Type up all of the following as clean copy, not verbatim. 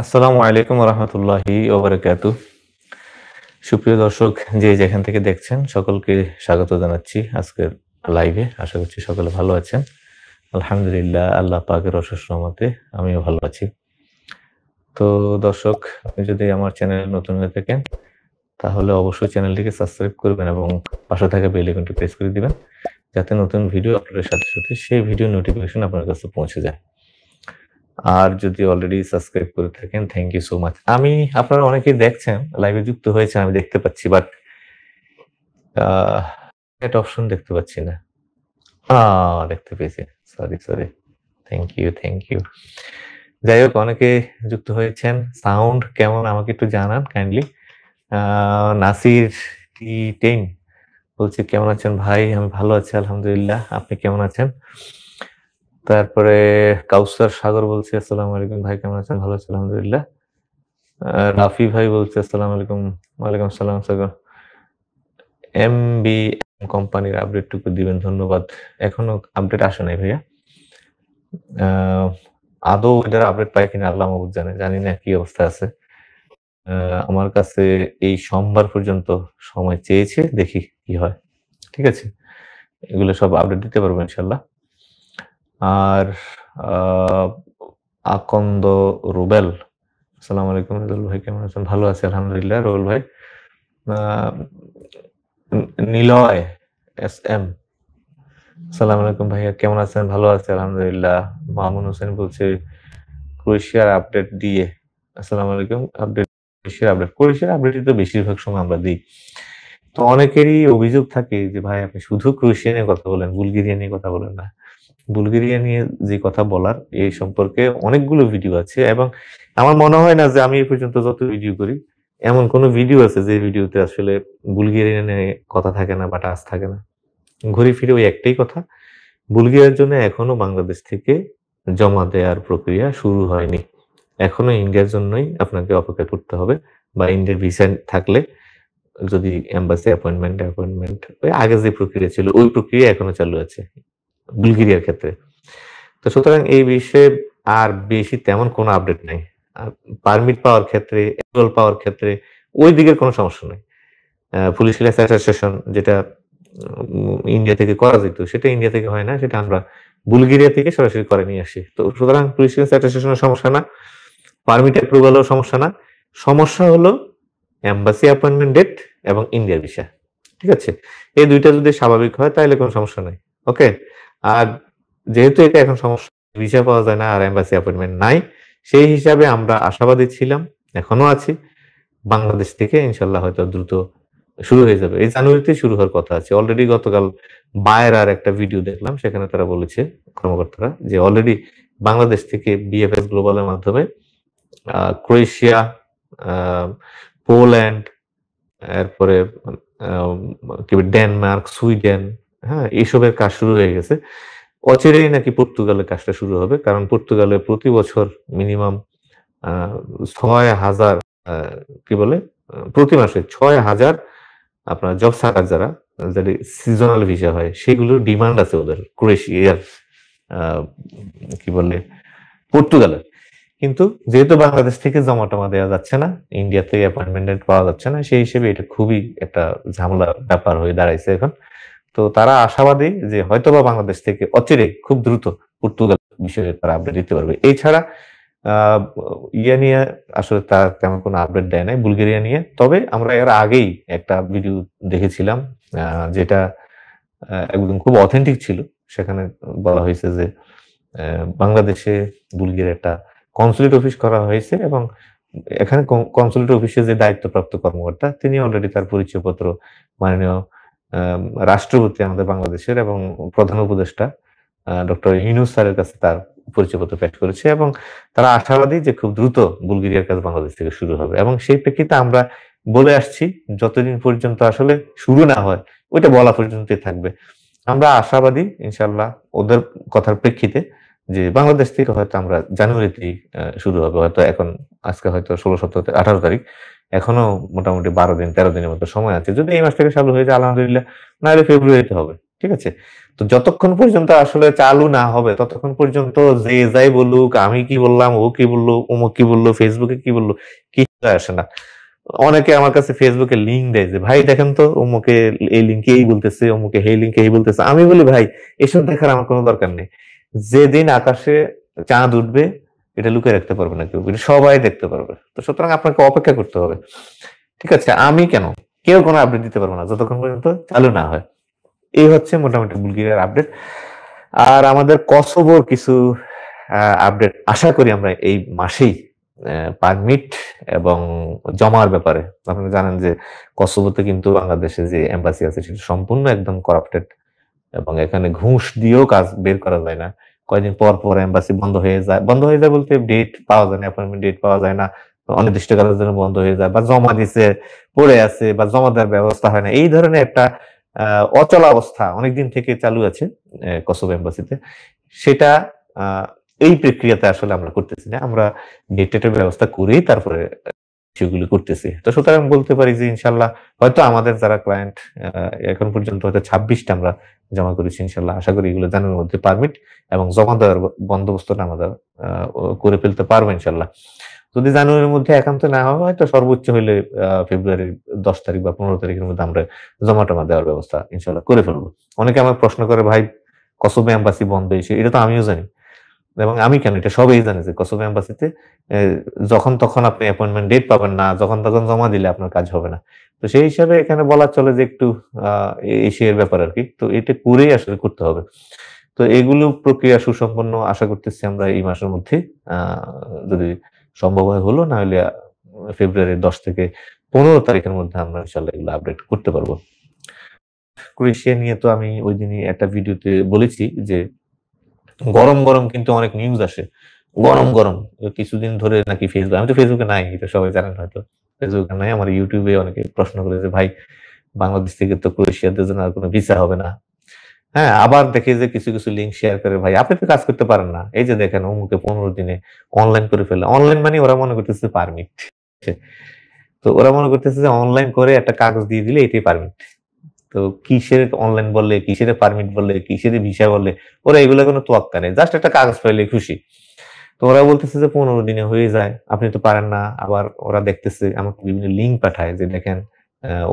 আসসালামু আলাইকুম রহমতুল্লাহি ওবারাকাতু। সুপ্রিয় দর্শক, যে যেখান থেকে দেখছেন সকলকে স্বাগত জানাচ্ছি আজকের লাইভে। আশা করছি সকলে ভালো আছেন। আলহামদুলিল্লাহ, আল্লাহ পাকের অশেষ রহমতে আমিও ভালো আছি। তো দর্শক, আপনি যদি আমার চ্যানেলে নতুন হয়ে থাকেন তাহলে অবশ্যই চ্যানেলটিকে সাবস্ক্রাইব করবেন এবং পাশে থাকা বেল আইকনটি প্রেস করে দিবেন, যাতে নতুন ভিডিও আপলোডের সাথে সাথে সেই ভিডিও নোটিফিকেশন আপনার কাছে পৌঁছে যায়। আর যদি অলরেডি সাবস্ক্রাইব করে থাকেন, থ্যাংক ইউ সো মাচ। আপনারা অনেকেই দেখছেন, লাইভে যুক্ত হয়েছে, আমি দেখতে পাচ্ছি, বাট চ্যাট অপশন দেখতে পাচ্ছি না। দেখতে পেয়েছি, সরি, থ্যাংক ইউ। যাই হোক, অনেকে যুক্ত হয়েছেন। সাউন্ড কেমন আমাকে একটু জানান কাইন্ডলি। নাসির টি10 বলছে, কেমন আছেন ভাই? আমি ভালো আছি আলহামদুলিল্লাহ, আপনি কেমন আছেন? তারপরে কাউসার সাগর বলছে, আসসালামু আলাইকুম ভাই, কেমন আছেন? ভালো আছি আলহামদুলিল্লাহ। রাফি ভাই বলছে, আসসালামু আলাইকুম। ওয়ালাইকুম আসসালাম সাগর। এমবি কোম্পানির আপডেটটুকু দিবেন, ধন্যবাদ। এখনো আপডেট আসে নাই ভাইয়া। আদৌ এটার আপডেট পাই কিনা আল্লাহ মাবুদ জানে, জানি না কি অবস্থা আছে। আমার কাছে এই সোমবার পর্যন্ত সময় চেয়েছে, দেখি কি হয়। ঠিক আছে, এগুলো সব আপডেট দিতে পারবো ইনশাল্লাহ। আর আকন্দ রুবেল, আসসালামু আলাইকুম রুবেল ভাই, কেমন আছেন? ভালো আছি আলহামদুলিল্লাহ রুবেল ভাই। নিলয় এস এম, আসসালামু আলাইকুম ভাইয়া, কেমন আছেন? ভালো আছি আলহামদুলিল্লাহ। মামুন হোসেন বলছে, ক্রোয়েশিয়ার আপডেট দিয়ে। আসসালামু আলাইকুম। ক্রোয়েশিয়ার আপডেটই তো বেশিরভাগ সময় আমরা দিই। তো অনেকেরই অভিযোগ থাকে যে ভাই আপনি শুধু ক্রোয়েশিয়া নিয়ে কথা বলেন, বুলগেরিয়া নিয়ে কথা বলেন না। বুলগেরিয়া নিয়ে যে কথা বলার, এই সম্পর্কে অনেকগুলো ভিডিও আছে এবং আমার মনে হয় না যে আমি এই পর্যন্ত যত ভিডিও করি এমন কোনো ভিডিও আছে যে ভিডিওতে আসলে বুলগেরিয়া নিয়ে কথা থাকে না বা টাচ থাকে না। ঘুরে ফিরে ওই একটাই কথা, বুলগেরিয়ার জন্য এখনো বাংলাদেশ থেকে জমা দেওয়ার প্রক্রিয়া শুরু হয়নি। এখনো ইন্ডিয়ার জন্যই আপনাকে অপেক্ষা করতে হবে, বা ইন্ডিয়ার ভিসা থাকলে যদি এম্বাসি অ্যাপয়েন্টমেন্ট ওই আগে যে প্রক্রিয়া ছিল ওই প্রক্রিয়া এখনো চালু আছে বুলগেরিয়ার ক্ষেত্রে। তো সুতরাং এই বিষয়ে আর বেশি তেমন কোনো আপডেট নাই। পারমিট পাওয়ার ক্ষেত্রে, এনরোল পাওয়ার ক্ষেত্রে ওই দিকের কোনো সমস্যা নাই। পুলিশ ক্লিয়ারেন্স অ্যাটাস্টেশন যেটা ইন্ডিয়া থেকে করা যেত, সেটা ইন্ডিয়া থেকে হয় না, সেটা আমরা বুলগেরিয়া থেকে সরাসরি করে নিয়ে আসি। তো সুতরাং পুলিশ ক্লিয়ারেন্স অ্যাটাস্টেশনের সমস্যা না, পারমিট অ্যাপ্রুভালের সমস্যা না। সমস্যা হলো এম্বাসি অ্যাপয়েন্টমেন্ট ডেট এবং ইন্ডিয়ার ভিসা। ঠিক আছে, এই দুইটা যদি স্বাভাবিক হয় তাহলে কোনো সমস্যা নাই। ওকে, আর যেহেতু এটা এখন সমস্যা, ভিসা পাওয়া যায় না আর এম্বাসি অ্যাপয়েন্টমেন্ট নাই, সেই হিসাবে আমরা আশাবাদী ছিলাম, এখনো আছি, বাংলাদেশ থেকে ইনশাল্লাহ হয়তো দ্রুত শুরু হয়ে যাবে। এই জানুয়ারিতে শুরু হওয়ার কথা আছে। অলরেডি গতকাল বায়ের আর একটা ভিডিও দেখলাম, সেখানে তারা বলেছে, কর্মকর্তারা, যে অলরেডি বাংলাদেশ থেকে বিএফএস গ্লোবালের মাধ্যমে ক্রোয়েশিয়া, পোল্যান্ড, এরপরে ডেনমার্ক, সুইডেন, হ্যাঁ, এইসবের কাজ শুরু হয়ে গেছে। অচিরেই নাকি পর্তুগালের কাজটা শুরু হবে, কারণ পর্তুগালে প্রতি বছর মিনিমাম 6,000 প্রতি মাসে 6,000 আপনার জব সার্চার যারা সিজনাল ভিসা হয় সেগুলোর ডিমান্ড আছে ওদের ক্রোয়েশিয়ার, পর্তুগালের। কিন্তু যেহেতু বাংলাদেশ থেকে জমা টমা দেওয়া যাচ্ছে না, ইন্ডিয়াতে অ্যাপয়েন্টমেন্ট পাওয়া যাচ্ছে না, সেই হিসেবে এটা খুবই একটা ঝামেলা ব্যাপার হয়ে দাঁড়াইছে এখন। তো তারা আশাবাদী যে হয়তোবা বাংলাদেশ থেকে অচিরে খুব দ্রুত পর্তুগাল বিষয়ে তারা আপডেট দিতে পারবে। এছাড়া ইয়ে নিয়ে আসলে তার তেমন কোনো আপডেট দেয় নাই বুলগেরিয়া নিয়ে। তবে আমরা এর আগেই একটা ভিডিও দেখেছিলাম, যেটা একদম খুব অথেন্টিক ছিল। সেখানে বলা হয়েছে যে বাংলাদেশে বুলগেরিয়া একটা কনসুলেট অফিস করা হয়েছে এবং এখানে কনসুলেট অফিসে যে দায়িত্বপ্রাপ্ত কর্মকর্তা, তিনি অলরেডি তার পরিচয়পত্র মাননীয় রাষ্ট্রপতি আমাদের বাংলাদেশের এবং প্রধান উপদেষ্টা ডক্টর ইউনূস স্যারের কাছে তার পরিচয়পত্র পেশ করেছে এবং তারা আশাবাদী যে খুব দ্রুত বুলগেরিয়ার কাজ বাংলাদেশ থেকে শুরু হবে। এবং সেই প্রেক্ষিতে আমরা বলে আসছি, যতদিন পর্যন্ত আসলে শুরু না হয় ওইটা বলা পর্যন্তই থাকবে। আমরা আশাবাদী ইনশাল্লাহ ওদের কথার প্রেক্ষিতে যে বাংলাদেশ থেকে হয়তো আমরা জানুয়ারিতেই শুরু হবে। হয়তো এখন আজকে হয়তো 16, 17, 18 তারিখ, এখনো মোটামুটি 12 দিন 13 দিনের মতো সময় আছে। যদি এই মাস থেকে চালু হয়ে যায় আলহামদুলিল্লাহ, নাহলে ফেব্রুয়ারিতে হবে। ঠিক আছে? তো যতক্ষণ পর্যন্ত আসলে চালু না হবে ততক্ষণ পর্যন্ত যে যাই বলুক, আমি কি বললাম, ও কি বলল, অমুক কি বলল, ফেসবুকে কি বলল, কিছু যায় আসে না। অনেকে আমার কাছে ফেসবুকে লিঙ্ক দেয় যে ভাই দেখেন তো অমুকে এই লিঙ্কে এই বলতেছে, অমুকে এই লিঙ্কে এই বলতেছে। আমি বলি ভাই এসব দেখার আমার কোনো দরকার নেই। যেদিন আকাশে চাঁদ উঠবে এটা লুকিয়ে রাখতে পারবে না কেউ, এটা সবাই দেখতে পারবে। তো সুতরাং আপনাকে অপেক্ষা করতে হবে। ঠিক আছে, আমি কেন, কেউ কোনো আপডেট দিতে পারবো না যতক্ষণ পর্যন্ত চালু না হয়। এই হচ্ছে মোটামুটি বুলগেরিয়ার আপডেট। আর আমাদের কসোভোর কিছু আপডেট আশা করি আমরা এই মাসেই, পারমিট এবং জমার ব্যাপারে। আপনারা জানেন যে কসোভোতে কিন্তু বাংলাদেশে যে এম্বাসি আছে সেটা সম্পূর্ণ একদম করাপ্টেড এবং এখানে ঘুষ দিয়েও কাজ বের করা যায় না। কয়েকদিন পর পর এম্বাসি বন্ধ হয়ে যায়। বন্ধ হয়ে যায় বলতে ডেট পাওয়া যায় না, অ্যাপয়েন্টমেন্ট ডেট পাওয়া যায় না। অনির্দিষ্টকালের জন্য বন্ধ হয়ে যায় বা জমা দিছে পড়ে আছে বা জমা দেওয়ার ব্যবস্থা হয় না। এই ধরনের একটা অচল অবস্থা অনেকদিন থেকে চালু আছে কসোভো এম্বাসিতে। সেটা এই প্রক্রিয়াতে আসলে আমরা করতেছি না। আমরা ডেটের ব্যবস্থা করেই তারপরে সেগুলো করতেছি। তো সুতরাং বলতে পারি যে ইনশাল্লাহ হয়তো আমাদের যারা ক্লায়েন্ট এখন পর্যন্ত হয়তো 26টা আমরা জমা করেছি, ইনশাল্লাহ আশা করি এগুলো জানুয়ারির মধ্যে পারমিট এবং জমা দেওয়ার বন্দোবস্তটা আমরা করে ফেলতে পারবো ইনশাল্লাহ। যদি জানুয়ারির মধ্যে একান্ত না হয় হয়তো সর্বোচ্চ হইলে ফেব্রুয়ারির 10 তারিখ বা 15 তারিখের মধ্যে আমরা জমা টমা দেওয়ার ব্যবস্থা ইনশাল্লাহ করে ফেলবো। অনেকে আমাকে প্রশ্ন করে ভাই কসোভো এম্বাসি বন্ধ হয়েছে, এটা তো আমিও জানি এবং আমি কেন, এটা সবাই জানে যে কসোভো এম্বাসিতে যখন তখন আপনি অ্যাপয়েন্টমেন্ট ডেট পাবেন না, যখন তখন জমা দিলে আপনার কাজ হবে না। তো সেই হিসাবে এখানে বলা চলে যে একটু এশিয়ার ব্যাপার আর কি। তো এটা করেই আসলে করতে হবে। তো এগুলো প্রক্রিয়া সুসম্পন্ন আশা করতেছি আমরা এই মাসের মধ্যে, যদি সম্ভব হয় হলো, না হলে ফেব্রুয়ারির 10 থেকে 15 তারিখের মধ্যে আমরা ইনশাল্লাহ এগুলো আপডেট করতে পারবো। ক্রোয়েশিয়া নিয়ে তো আমি ওই দিনই একটা ভিডিওতে বলেছি যে গরম গরম কিন্তু অনেক নিউজ আসে, গরম গরম কিছুদিন ধরে নাকি ফেসবুক, আমি তো ফেসবুকে নাই, এটা সবাই জানেন হয়তো, ফেসবুকে নাই। আমার ইউটিউবে অনেকে প্রশ্ন করে যে ভাই বাংলাদেশ থেকে তো ক্রোয়েশিয়াতে জন্য আর কোনো ভিসা হবে না। হ্যাঁ, আবার দেখি যে কিছু কিছু লিঙ্ক শেয়ার করে ভাই আপনি তো কাজ করতে পারেন না, এই যে দেখেন অমুকে 15 দিনে অনলাইন করে ফেলে। অনলাইন মানে ওরা মনে করতেছে পারমিট। তো ওরা মনে করতেছে যে অনলাইন করে একটা কাগজ দিয়ে দিলে এটাই পারমিট। তো কিসের অনলাইন বললে, কিসের পারমিট বললে, কিসের ভিসা বললে, ওরা এগুলো কোনো তোয়াক্কা নেই, জাস্ট একটা কাগজ পাইলে খুশি। তো ওরা বলতেছে যে 15 দিনে হয়ে যায়, আপনি তো পারেন না। আবার ওরা দেখতেছে আমাকে বিভিন্ন লিঙ্ক পাঠায় যে দেখেন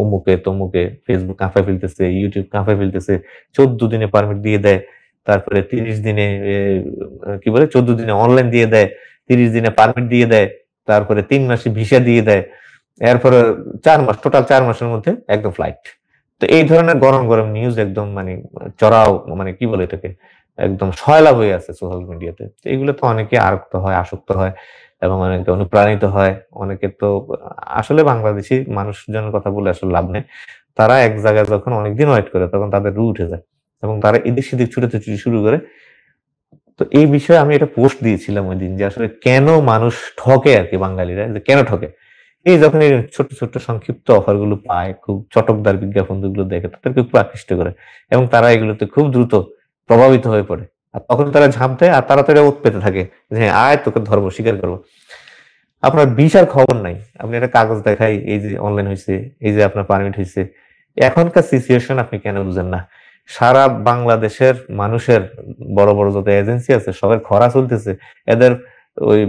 অমুকে তমুকে ফেসবুক কাঁপায় ফেলতেছে, ইউটিউব কাঁপায় ফেলতেছে, 14 দিনে পারমিট দিয়ে দেয়, তারপরে 30 দিনে কি বলে 14 দিনে অনলাইন দিয়ে দেয়, 30 দিনে পারমিট দিয়ে দেয়, তারপরে 3 মাসে ভিসা দিয়ে দেয়, এরপরে 4 মাস, টোটাল 4 মাসের মধ্যে একদম ফ্লাইট। তো এই ধরনের গরম গরম নিউজ একদম মানে চড়াও, মানে কি বলে এটাকে, একদম সয়লাভ হয়ে আছে সোশ্যাল মিডিয়াতে। তো এগুলো তো অনেকে আরক্ত হয়, আসক্ত হয় এবং অনেকে অনুপ্রাণিত হয়। অনেকে তো আসলে বাংলাদেশি মানুষজনের কথা বলে আসলে লাভ নেই। তারা এক জায়গায় যখন অনেকদিন ওয়েট করে তখন তাদের রু উঠে যায় এবং তারা এদিক সেদিক ছুটে শুরু করে। তো এই বিষয়ে আমি একটা পোস্ট দিয়েছিলাম ওই দিন যে আসলে কেন মানুষ ঠকে আর কি, বাঙালিরা যে কেন ঠকে। এই যখন এই ছোট্ট ছোট্ট সংক্ষিপ্ত অফার গুলো পায়, খুব চটকদার বিজ্ঞাপন গুলো দেখে, তাদেরকে খুব আকৃষ্ট করে এবং তারা এগুলোতে খুব দ্রুত প্রভাবিত হয়ে পড়ে। আর তখন তারা ঝাঁপ দেয় আর তাড়াতাড়ি ওত পেতে থাকে যে হ্যাঁ আয় তোকে ধরবো, স্বীকার করবো। আপনার ভিসার খবর নাই, আপনি একটা কাগজ দেখাই এই যে অনলাইন হয়েছে, এই যে আপনার পারমিট হয়েছে। এখনকার সিচুয়েশন আপনি কেন বুঝেন না? সারা বাংলাদেশের মানুষের বড় বড় যত এজেন্সি আছে সবার খরা চলতেছে, এদের ওই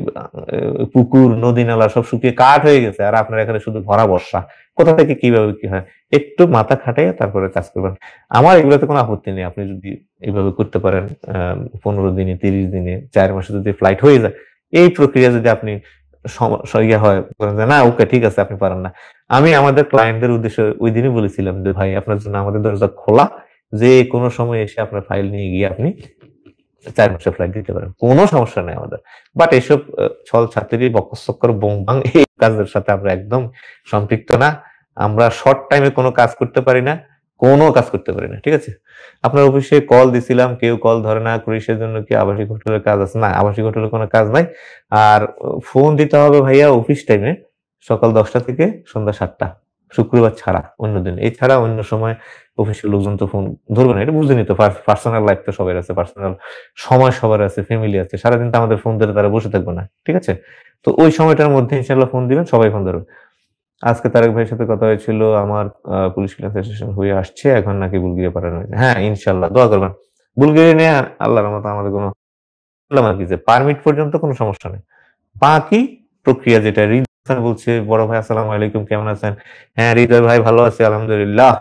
পুকুর নদী নালা সব শুকিয়ে কাঠ হয়ে গেছে, আর আপনার এখানে শুধু ভরা বর্ষা। কোথা থেকে কিভাবে কি হয়, একটু মাথা খাটাইয়া তারপরে কাজ করবেন। আমার এগুলোতে কোনো আপত্তি নেই, আপনি যদি এইভাবে করতে পারেন। 15 দিনে, 30 দিনে, 4 মাসে যদি ফ্লাইট হয়ে যায়, এই প্রক্রিয়া যদি আপনি ইয়ে হয় যে না ওকে ঠিক আছে আপনি পারেন না, আমি আমাদের ক্লায়েন্টদের উদ্দেশ্যে ওই দিনই বলেছিলাম যে ভাই আপনার জন্য আমাদের দরজা খোলা, যে কোনো সময় এসে আপনার ফাইল নিয়ে গিয়ে আপনি 4 মাসের ফ্লাইট দিতে পারেন, কোনো সমস্যা নেই আমাদের। বাট এসব ছল ছাত্রী বকচক্কর বং বাং এই কাজের সাথে আমরা একদম সম্পৃক্ত না। আমরা শর্ট টাইমে কোনো কাজ করতে পারি না, কোনো কাজ করতে পারি না। ঠিক আছে, আপনার অফিসে কল দিছিলাম, কেউ কল ধরে না। ক্রুইসের জন্য কি আবাসিক হোটেলের কাজ আছে? না, আবাসিক হোটেলের কোনো কাজ নাই। আর ফোন দিতে হবে ভাইয়া অফিস টাইমে, সকাল 10টা থেকে সন্ধ্যা 7টা, শুক্রবার ছাড়া অন্য দিন। এছাড়া অন্য সময় অফিসের লোকজন তো ফোন ধরবে না, এটা বুঝেনি তো। পার্সোনাল লাইফ তো সবার আছে, পার্সোনাল সময় সবার আছে, ফ্যামিলি আছে। সারাদিন তো আমাদের ফোন ধরে তারা বসে থাকবে না। ঠিক আছে, তো ওই সময়টার মধ্যে ইনশাল্লাহ ফোন দিবেন, সবাই ফোন ধরবে। আজকে তারেক ভাইয়ের সাথে কথা হয়েছিল, আমার পুলিশ ক্লিয়ারেন্স সেশন হয়ে আসছে, এখন নাকি বুলগেরিয়া পাঠানো হয়েছে। হ্যাঁ, ইনশাআল্লাহ দোয়া করবেন। বুলগেরিয়া নিয়ে আল্লাহর রহমতে আমাদের কোনো বললাম আরকি যে পারমিট পর্যন্ত কোনো সমস্যা নেই। বাকি প্রক্রিয়া যেটা হৃদয় হাসান বলছে, বড় ভাই আসসালামু আলাইকুম, কেমন আছেন? হ্যাঁ, হৃদয় ভাই ভালো আছি আলহামদুলিল্লাহ।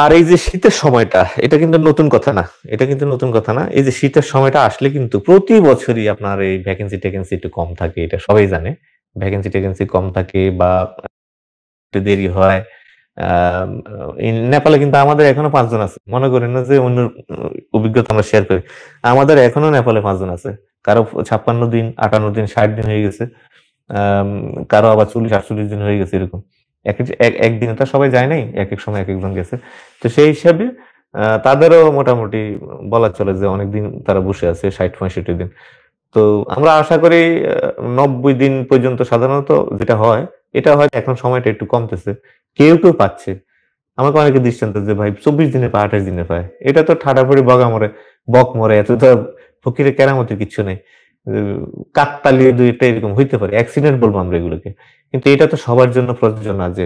আর এই যে শীতের সময়টা, এটা কিন্তু নতুন কথা না। এটা কিন্তু নতুন কথা না। এই যে শীতের সময়টা আসলে কিন্তু প্রতি বছরই আপনার এই ভ্যাকেন্সি-ট্যাকেন্সি একটু কম থাকে। এটা সবাই জানে। ভ্যাকেন্সি-ট্যাকেন্সি কম থাকে বা একটু দেরি হয়। আম নেপালে কিন্তু আমাদের এখনো ৫ জন আছে। মনে করেন না যে অন্য অভিজ্ঞতা আমরা শেয়ার করি। আমাদের এখনো নেপালে ৫ জন আছে। কারো ৫৬ দিন, ৫৮ দিন, ৬০ দিন হয়ে গেছে। আম কারো আবার ৪০-৪৮ দিন হয়ে গেছে এরকম। একদিনে তো সবাই যায় নাই। একেক সময় একেকজন গেছে। তো সেই হিসাবে তাদেরও মোটামুটি বলা চলে যে অনেকদিন তারা বসে আছে ৬০-৬৫ দিন। তো আমরা আশা করি ৯০ দিন পর্যন্ত সাধারণত যেটা হয়, এটা হয় এখন সময়টা একটু কমতেছে। কেউ পাচ্ছে। আমাকে অনেকে দৃষ্টান্ত যে ভাই ২৪ দিনে পায়, ২৮ দিনে পায়। এটা তো ঠাটাঠুটি বগা মরে, বক মরে, এত তো ফকিরের কেরামতির কিচ্ছু নেই। উ কাকতালীয় ২ একটা এরকম হইতে পারে। অ্যাক্সিডেন্ট বলবো আমরা এগুলোকে। কিন্তু এটা তো সবার জন্য প্রযোজ্য না যে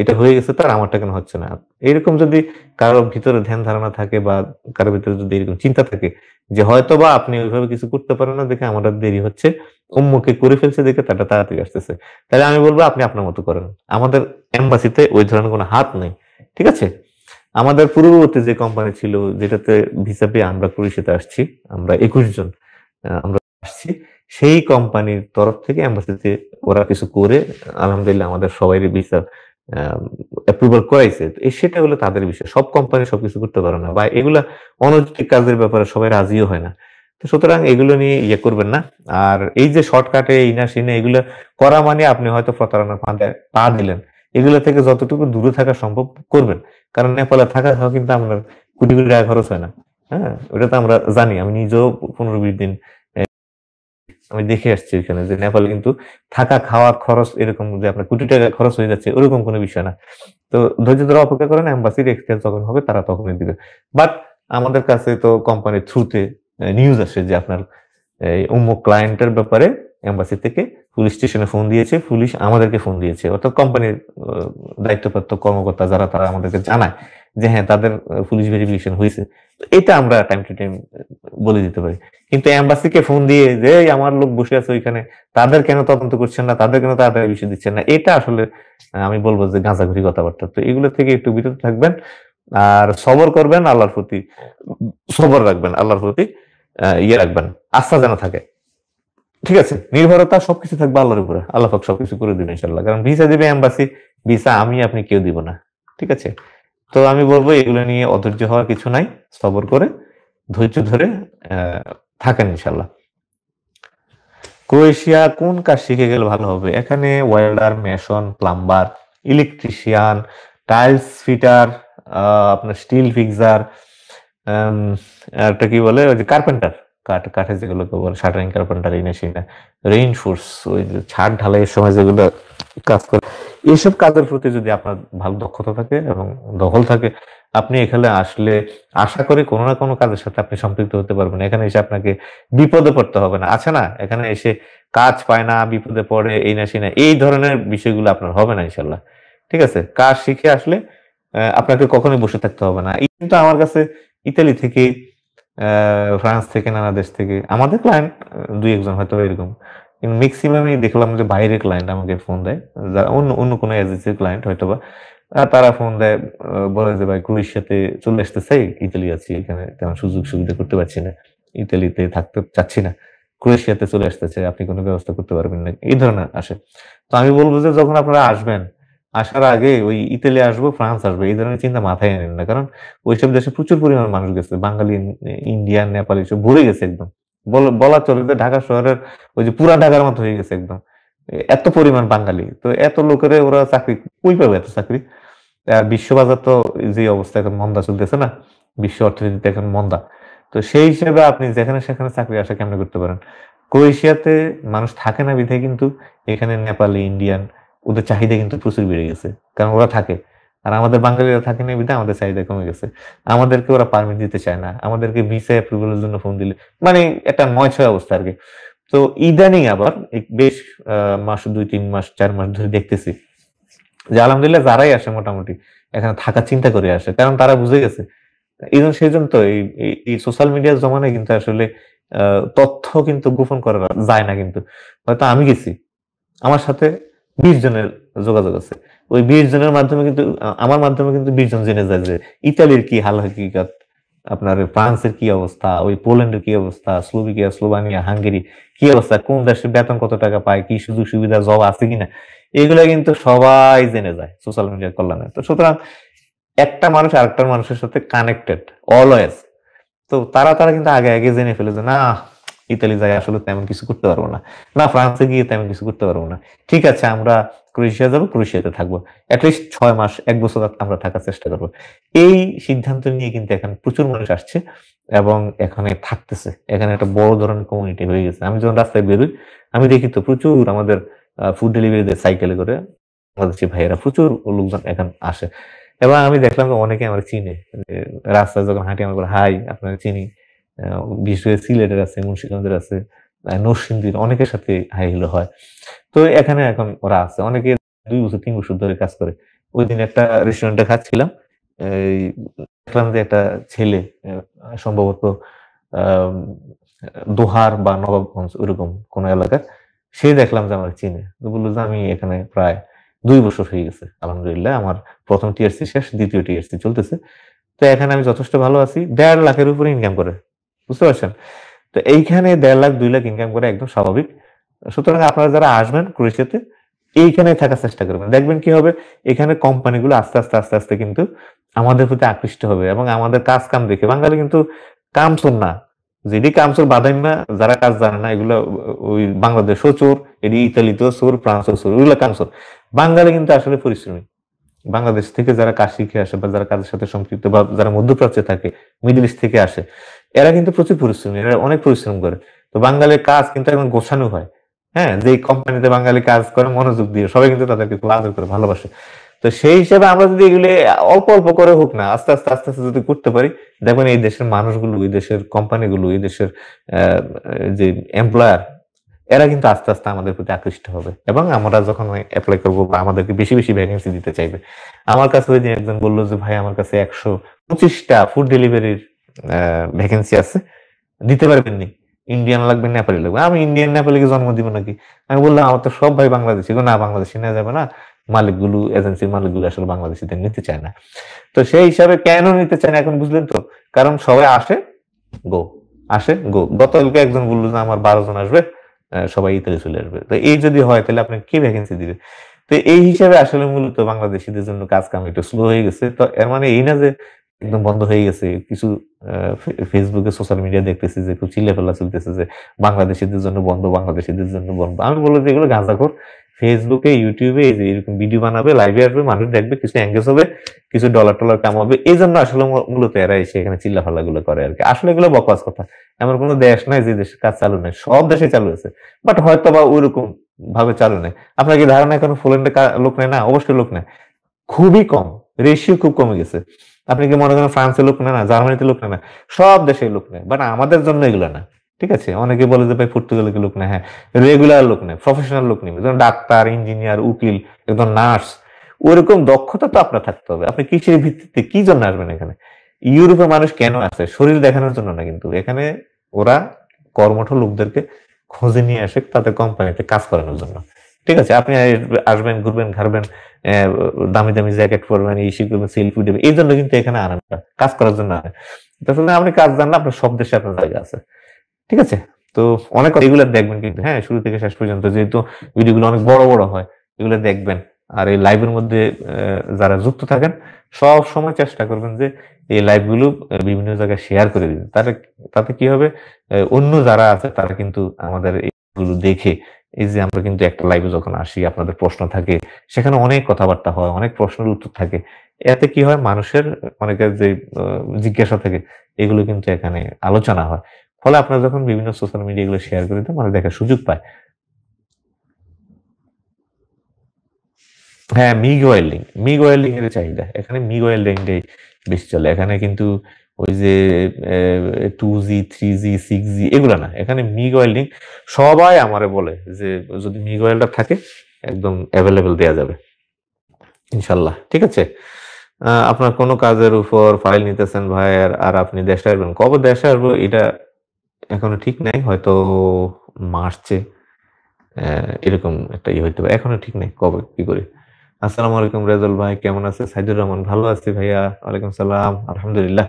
এটা হয়ে গেছে তার আমারটা কেন হচ্ছে না। এরকম যদি কারো ভিতরে ধ্যান ধারণা থাকে বা কারো ভিতরে যদি এরকম চিন্তা থাকে যে হয়তোবা আপনি ওইভাবে কিছু করতে পারেন না দেখে আমার দেরি হচ্ছে, অমুকে করে ফেলছে দেখে তারটা তাড়াতাড়ি আসতেছে। তাহলে আমি বলব আপনি আপনার মতো করেন। আমাদের এম্বাসিতে ওই ধরনের কোনো হাত নেই। ঠিক আছে? আমাদের পূর্ববর্তী যে কোম্পানি ছিল যেটাতে ভিসা পেয়ে আমরা ক্রোয়েশিয়াতে আসছি, আমরা ২১ জন আমরা আসছি। সেই কোম্পানির তরফ থেকে এম্বাসিতে ওরা কিছু করে আলহামদুলিল্লাহ আমাদের সবাইরই ভিসা আ অ্যাপ্রুভাল করাইছে। সেটা হলো তাদের বিষয়। সব কোম্পানি সবকিছু করতে পারে না বা এগুলা অনৈতিক কাজের ব্যাপারে সবাই রাজিও হয় না। তো সুতরাং এগুলো নিয়ে ইয়ে করবেন না। আর এই যে শর্টকাটে এই না সেই না এগুলো করা মানে আপনি হয়তো প্রতারণার ফাঁদে পা দিলেন। এগুলো থেকে যতটুকু দূরে থাকা সম্ভব করবেন। কারণ নেপালে থাকা খাওয়া কিন্তু আপনার কোটি টাকা খরচ হয় না। হ্যাঁ? ওটা তো আমরা জানি। আমি নিজেও ১৫-২০ দিন আমি দেখে আসছি ওইখানে যে নেপালে কিন্তু থাকা খাওয়ার খরচ এরকম যে আপনার কোটি টাকা খরচ হয়ে যাচ্ছে ওরকম কোনো বিষয় না। তো ধৈর্য ধরে অপেক্ষা করেন এম্বাসির এক্সচেঞ্জ যখন হবে তারা তখনই দিবে। বাট আমাদের কাছে তো কোম্পানির থ্রুতে নিউজ আসে যে আপনার এই অমুক ক্লায়েন্টের ব্যাপারে এম্বাসি থেকে পুলিশ স্টেশনে ফোন দিয়েছে, পুলিশ আমাদেরকে ফোন দিয়েছে। অর্থাৎ কোম্পানির দায়িত্বপ্রাপ্ত কর্মকর্তা যারা তারা আমাদেরকে জানায় যে হ্যাঁ, তাদের পুলিশ ভেরিফিকেশন হইছে। তো এটা আমরা টাইম টু টাইম বলে দিতে পারি। কিন্তু এম্বাসিকে ফোন দিয়ে যে এই আমার লোক বসে আছে ওইখানে, তাদের কেন তদন্ত করছেন না, তাদের কেন তাড়াতাড়ি বিষয় দিচ্ছেন না। এটা আসলে আমি বলব যে গাঁজাখুরি কথাবার্তা। তো এগুলো থেকে একটু বিরত থাকবেন। আর সবর করবেন আল্লাহর প্রতি। সবর রাখবেন আল্লাহর প্রতি। ইয়ে রাখবেন। আস্থা যেন থাকে। ঠিক আছে? নির্ভরতা সবকিছু থাকবে আল্লাহর উপরে। আল্লাহ পাক সবকিছু করে দিবেন ইনশাআল্লাহ। কারণ ভিসা দিবে এম্বাসি, ভিসা আমি আপনি কেউ দিব না। ঠিক আছে? তো আমি বলব এগুলো নিয়ে অধৈর্য হওয়ার কিছু নাই। সবর করে ধৈর্য ধরে অ্যা থাকেন ইনশাআল্লাহ। ক্রোয়েশিয়া কোন কাজ শিখে গেলে ভালো হবে? এখানে welder, mason, plumber, electrician, tiles fitter, আ আপনার স্টিল ফিক্সার, আম আরেকটা কি বলে? ওই যে কার্পেন্টার। কাঠের যেগুলোকে বলে শাটারিং কার্পেন্টার এই না সেই না। রেইনফোর্স ওই যে ছাদ ঢালাইয়ের সময় যেগুলো কাজ করে। এসব কাজের প্রতি যদি আপনার ভালো দক্ষতা থাকে এবং দখল থাকে, আপনি এখানে আসলে আশা করি কোন না কোন কাজের সাথে আপনি সম্পৃক্ত হতে পারবেন। এখানে এসে আপনাকে বিপদে পড়তে হবে না। আছে না? এখানে এসে কাজ পায় না, বিপদে পড়ে, এই না সেই না। এই ধরনের বিষয়গুলো আপনার হবে না ইনশাআল্লাহ। ঠিক আছে? কাজ শিখে আসলে আপনাকে কখনোই বসে থাকতে হবে না। এই কিন্তু আমার কাছে ইতালি থেকে, ফ্রান্স থেকে, নানা দেশ থেকে আমাদের ক্লায়েন্ট ২-১ জন হয়তো এরকম। কিন্তু মেক্সিমামই দেখলাম যে বাইরের ক্লায়েন্ট আমাকে ফোন দেয়। যারা অন্য কোনো এজেন্সির ক্লায়েন্ট হয়তোবা। তারা ফোন দেয় বলে যে, "ভাই ক্রোয়েশিয়াতে চলে আসতে চাই। ইতালি আছি। এখানে তেমন সুযোগ সুবিধা করতে পারছি না। ইতালিতে থাকতে চাচ্ছি না। ক্রোয়েশিয়াতে চলে আসতে চাই। আপনি কোন ব্যবস্থা করতে পারবেন নাকি?" এই ধরনের আসে। তো আমি বলব যে যখন আপনারা আসবেন, আসার আগে ওই ইতালি আসবো, ফ্রান্স আসবো এই ধরনের চিন্তা মাথায় আনেন না। কারণ ওইসব দেশে প্রচুর পরিমাণ মানুষ গেছে। বাঙালি, ইন্ডিয়ান, নেপালি সব ভরে গেছে একদম। বলা চলে যে ঢাকা শহরের ওই যে পুরা ঢাকার মতো হয়ে গেছে একদম। এত পরিমাণ বাঙালি। তো এত লোকেরে ওরা চাকরি কই পাবে এত চাকরি? বিশ্ববাজার তো যে অবস্থা এখন মন্দা চলতেছে না? বিশ্ব অর্থনীতিতে এখন মন্দা। তো সেই হিসেবে আপনি যেখানে সেখানে চাকরির আশা কেমনে করতে পারেন? ক্রোয়েশিয়াতে মানুষ থাকে না বিধায় কিন্তু এখানে নেপালি, ইন্ডিয়ান ওদের চাহিদা কিন্তু প্রচুর বেড়ে গেছে। কারণ ওরা থাকে। আর আমাদের বাঙালিরা থাকে না বিধায় আমাদের চাহিদা কমে গেছে। আমাদেরকে ওরা পারমিট দিতে চায় না, আমাদেরকে ভিসা অ্যাপ্রুভালের জন্য ফোন দিলে মানে একটা নয়-ছয় অবস্থা আর কি। তো ইদানিং আবার বেশ মাস ২-৩ মাস ৪ মাস ধরে দেখতেছি যে আলহামদুলিল্লাহ যারাই আসে মোটামুটি এখানে থাকার চিন্তা করে আসে, কারণ তারা বুঝে গেছে। সেই জন্য তো এই সোশ্যাল মিডিয়ার জমানায় কিন্তু আসলে তথ্য কিন্তু গোপন করা যায় না। কিন্তু হয়তো আমি গেছি, আমার সাথে ২০ জনের যোগাযোগ আছে। ওই ২০ জনের মাধ্যমে কিন্তু আমার মাধ্যমে কিন্তু ২০ জন জেনে যায় যে ইতালির কি হাল হকিকত, আপনার ফ্রান্সের কি অবস্থা, ওই পোল্যান্ডের কি অবস্থা, স্লোভাকিয়া, স্লোভানিয়া, হাঙ্গেরি কি অবস্থা, কোন দেশে বেতন কত টাকা পায়, কি সুযোগ সুবিধা, জব আছে কিনা, এগুলো কিন্তু সবাই জেনে যায় সোশ্যাল মিডিয়ার কল্যাণে। তো সুতরাং একটা মানুষ আরেকটা মানুষের সাথে কানেক্টেড অলওয়েজ। তো তারা কিন্তু আগে জেনে ফেলে যে না, ইতালি যায় আসলে তেমন কিছু করতে পারবো না, না ফ্রান্সে গিয়ে তেমন কিছু করতে পারবো না, ঠিক আছে আমরা ক্রোয়েশিয়া যাবো, ক্রোয়েশিয়াতে থাকবো, অ্যাটলিস্ট ৬ মাস ১ বছর আমরা থাকার চেষ্টা করবো। এই সিদ্ধান্ত নিয়ে কিন্তু এখানে প্রচুর মানুষ আসছে এবং এখানে থাকতেছে। এখানে একটা বড় ধরনের কমিউনিটি হয়ে গেছে। আমি যখন রাস্তায় বেরোই আমি দেখি তো প্রচুর আমাদের ফুড ডেলিভারি দেয় সাইকেলে করে বাংলাদেশি ভাইয়েরা, প্রচুর লোকজন এখানে আসে। এবং আমি দেখলাম যে অনেকে আমার চিনে, রাস্তায় যখন হাঁটি আমার হাই আপনাকে চিনি। বিশেষ করে সিলেটের আছে, মুন্সিগঞ্জের আছে, নরসিংদীর অনেকের সাথে হাই হেলো হয়। তো এখানে এখন ওরা আছে, অনেকে ২ বছর ৩ বছর ধরে কাজ করে। ওইদিন একটা রেস্টুরেন্টে খাচ্ছিলাম, এই দেখলাম যে একটা ছেলে সম্ভবত আম দোহার বা নবাবগঞ্জ ওইরকম কোন এলাকার, সে দেখলাম যে আমাকে চিনে। তো বলল যে আমি এখানে প্রায় ২ বছর হয়ে গেছে। আলহামদুলিল্লাহ আমার ১ম টিআরসি শেষ, ২য় টিআরসি চলতেছে। তো এখানে আমি যথেষ্ট ভালো আছি। ১.৫ লাখের উপরে ইনকাম করে। বুঝতে পারছেন? তো এইখানে ১.৫ লাখ ২ লাখ ইনকাম করা একদম স্বাভাবিক। সুতরাং আপনারা যারা আসবেন ক্রোয়েশিয়াতে এইখানেই থাকার চেষ্টা করবেন। দেখবেন কি হবে, এখানে কোম্পানিগুলো আস্তে আস্তে কিন্তু আমাদের প্রতি আকৃষ্ট হবে এবং আমাদের কাজ কাম দেখে, বাঙালি কিন্তু কামচোর না। যেডি কামচোর বাদাইম্মা যারা কাজ জানে না এগুলো ওই বাংলাদেশও চোর, এডি ইতালিতেও চোর, ফ্রান্সও চোর, ওইগুলো কামচোর। বাঙালি কিন্তু আসলে পরিশ্রমী। বাংলাদেশ থেকে যারা কাজ শিখে আসে বা যারা কাজের সাথে সম্পৃক্ত বা যারা মধ্যপ্রাচ্যে থাকে, মিডল ইস্ট থেকে আসে, এরা কিন্তু প্রচুর পরিশ্রমী, এরা অনেক পরিশ্রম করে। তো বাঙালির কাজ কিন্তু এখন গোছানো হয়। হ্যাঁ? যেই কোম্পানিতে বাঙালি কাজ করে মনোযোগ দিয়ে সবাই কিন্তু তাদেরকে খুব আদর করে ভালোবাসে। তো সেই হিসেবে আমরা যদি এগুলি অল্প করে হোক না আস্তে আস্তে যদি করতে পারি, দেখবেন এই দেশের মানুষগুলো, এই দেশের কোম্পানিগুলো, এই দেশের আ যে এমপ্লয়ার, এরা কিন্তু আস্তে আস্তে আমাদের প্রতি আকৃষ্ট হবে এবং আমরা যখন এপ্লাই করব বা আমাদেরকে বেশি ভ্যাকেন্সি দিতে চাইবে। আমার কাছে ওইদিন একজন বলল যে, "ভাই আমার কাছে ১২৫ টা ফুড ডেলিভারির আ ভ্যাকেন্সি আছে। দিতে পারবেন নি? ইন্ডিয়ান লাগবে, নেপালি লাগবে।" আমি ইন্ডিয়ান নেপালিকে জন্ম দিব নাকি? আমি বললাম, "আমার তো সব ভাই বাংলাদেশী।" না বাংলাদেশী নেওয়া যাবে না। মালিকগুলো, এজেন্সির মালিকগুলো আসলে বাংলাদেশীদের নিতে চায় না। তো সেই হিসাবে কেন নিতে চায় না এখন বুঝলেন তো? কারণ সবাই আসে, গো। আসে, গো। গতকালকে একজন বলল যে, "আমার ১২ জন আসবে। সবাই ইতালি চলে আসবে।" তো এই যদি হয় তাহলে আপনাকে কে ভ্যাকেন্সি দিবে? তো এই হিসাবে আসলে মূলত বাংলাদেশীদের জন্য কাজ কাম একটু স্লো হয়ে গেছে। তো এর মানে এই না যে একদম বন্ধ হয়ে গেছে। কিছু ফেসবুকে সোশ্যাল মিডিয়া দেখতেছি যে খুব চিল্লাফেল্লা চলতেছে যে বাংলাদেশীদের জন্য বন্ধ, বাংলাদেশীদের জন্য বন্ধ। আমি বলব যে এগুলো গাঁজাখোর। ফেসবুকে, ইউটিউবে এই যে এরকম ভিডিও বানাবে, লাইভে আসবে, মানুষ দেখবে, কিছু এনগেজ হবে, কিছু ডলার-টলার কামাবে। এজন্য আসলে মূলত এরা এসে এখানে চিল্লাফাল্লাগুলো করে আরকি। আসলে এগুলো বকবাস কথা। এমন কোন দেশ নাই যে দেশে কাজ চালু নাই। সব দেশে চালু আছে। বাট হয়তোবা ঐরকম ভাবে চালু নাই। আপনার কি ধারণা এখনো পোল্যান্ডে লোক নেয় না? অবশ্যই লোক নেয়। খুবই কম। রেশিও খুব কমে গেছে। আপনি কি মনে করেন ফ্রান্সে লোক নেয় না? জার্মানিতে লোক নেয় না? সব দেশেই লোক নেয়। বাট আমাদের জন্য এগুলো না। ঠিক আছে? অনেকে বলে যে ভাই পর্তুগালে কি লোক নেয়? হ্যাঁ, রেগুলার লোক নেয়, প্রফেশনাল লোক নিবে। যেমন ডাক্তার, ইঞ্জিনিয়ার, উকিল, একজন নার্স। ওরকম দক্ষতা তো আপনার থাকতে হবে। আপনি কিসের ভিত্তিতে কি জন্য আসবেন এখানে? ইউরোপে মানুষ কেন আসে? শরীর দেখানোর জন্য না কিন্তু। এখানে ওরা কর্মঠ লোকদেরকে খোঁজে নিয়ে আসে তাদের কোম্পানিতে কাজ করানোর জন্য। ঠিক আছে? আপনি আসবেন, ঘুরবেন, ঘাড়বেন, দামি জ্যাকেট পরবেন, এই সেই করবেন, সেলফি দিবেন। এইজন্য কিন্তু এখানে আনেন না। কাজ করার জন্য আনেন। আসলে আপনি কাজ জানলে আপনার সব দেশে আপনার জায়গা আছে। ঠিক আছে? তো অনেক রেগুলার দেখবেন কিন্তু, হ্যাঁ? শুরু থেকে শেষ পর্যন্ত যেহেতু ভিডিওগুলো অনেক বড় হয়, এগুলো দেখবেন। আর এই লাইভের মধ্যে যারা যুক্ত থাকেন, সবসময় চেষ্টা করবেন যে এই লাইভগুলো বিভিন্ন জায়গায় শেয়ার করে দিবেন। তাতে কি হবে? অন্য যারা আছে তারা কিন্তু আমাদের এগুলো দেখে, এই যে আমরা কিন্তু একটা লাইভে যখন আসি, আপনাদের প্রশ্ন থাকে, সেখানে অনেক কথাবার্তা হয়, অনেক প্রশ্নের উত্তর থাকে। এতে কি হয়? মানুষের অনেকের যে জিজ্ঞাসা থাকে, এগুলো কিন্তু এখানে আলোচনা হয়। ফলে আপনারা যখন বিভিন্ন সোশ্যাল মিডিয়া এগুলো শেয়ার করে দেন, মানুষ দেখার সুযোগ পায়। হ্যাঁ, মিগ ওয়েল্ডিং এর চাহিদা। এখানে মিগ ওয়েল্ডিংটাই বেশি চলে। এখানে কিন্তু ওই যে 2G, 3G, 6G এগুলা না। এখানে মিগ ওয়েল্ডিং সবাই আমারে বলে যে যদি মিগ ওয়েল্ডার থাকে একদম এভেইলেবল দেয়া যাবে। ইনশাআল্লাহ। ঠিক আছে? আপনার কোনো কাজের উপর ফাইল নিতেছেন ভাই আর আপনি দেশে আসবেন। কবে দেশে আসবো এটা এখনো ঠিক নাই। হয়তো মার্চে এরকম একটা হইতে পারে। এখনো ঠিক নাই কবে কি করি। আসসালামু আলাইকুম রেজাউল ভাই কেমন আছে? সাইদুর রহমান ভালো আছি ভাইয়া। ওয়ালাইকুম সালাম। আলহামদুলিল্লাহ।